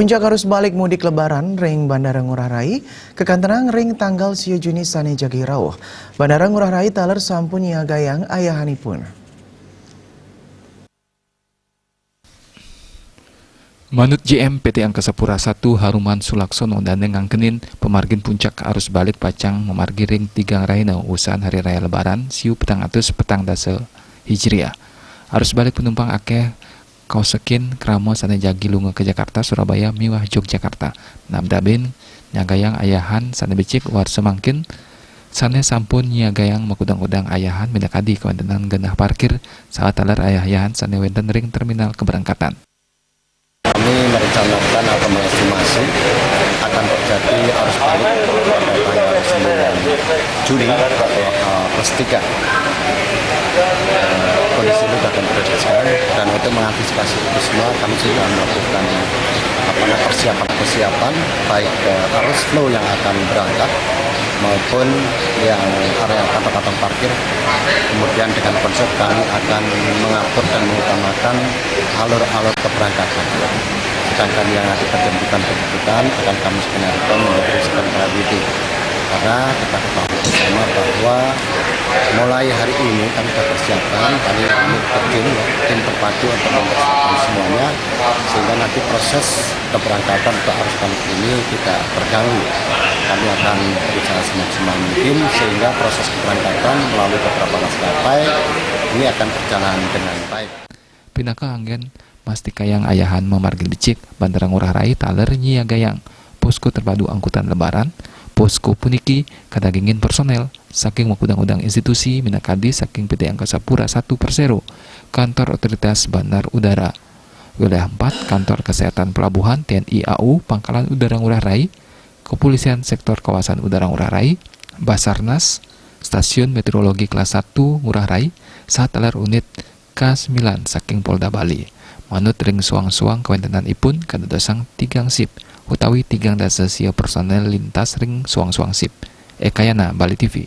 Puncak arus balik mudik lebaran ring Bandara Ngurah Rai, kekantenang ring tanggal 10 Juni sane jagi rawuh. Bandara Ngurah Rai taler sampun gayang ayahanipun. Manut JM PT Angkasa Pura I Haruman Sulaksono dan ngangkenin pemargin puncak arus balik pacang memargi ring tigang raina usahan hari raya lebaran siu petang atus petang dasa Hijriah. Arus balik penumpang akeh kausekin kramo sane jagi lunga ke Jakarta, Surabaya, miwah Yogyakarta. Namdabin nyagayang ayahan sane becik war semangkin sane sampun nyagayang makudang-udang ayahan minakadi kawentenan genah parkir saat taler ayahan sane wenten ring terminal keberangkatan. Kami merencanakan atau mengestimasi akan terjadi arus balik pada tanggal 9 Juni atau plus 3. Kondisi ini akan diprediksi dan untuk mengantisipasi itu semua kami sudah melakukan persiapan baik arus flow yang akan berangkat maupun yang area kantong-kantong parkir. Kemudian dengan konsep kami akan mengatur dan mengutamakan alur-alur keberangkatan. Sedangkan yang nanti penjemputan akan kami skenarikan menjadi sistem priority. Karena kita ketahui bersama bahwa mulai hari ini kami sudah persiapkan, kami tim terpadu untuk mempersiapkan semuanya, sehingga nanti proses keberangkatan untuk arus balik ini tidak terganggu. Kami akan berusaha semaksimal mungkin sehingga proses keberangkatan melalui beberapa maskapai ini akan berjalan dengan baik. Pinaka anggen mastikayang ayahan memargi becik Bandara Ngurah Rai taler nyiagayang posko terpadu angkutan lebaran. Posko puniki kadagingin personel saking makudang-udang institusi minakadi saking PT Angkasa Pura I Persero, kantor otoritas bandar udara, wilayah 4 kantor kesehatan pelabuhan TNI AU Pangkalan Udara Ngurah Rai, kepolisian sektor kawasan udara Ngurah Rai, Basarnas, stasiun meteorologi kelas 1 Ngurah Rai, saat taler unit K9 saking Polda Bali. Manut ring suang-suang kawentenan ipun kadadosang tigang sip utawi tigang dasa sia personel lintas ring suang-suang sip. Ekayana Bali TV.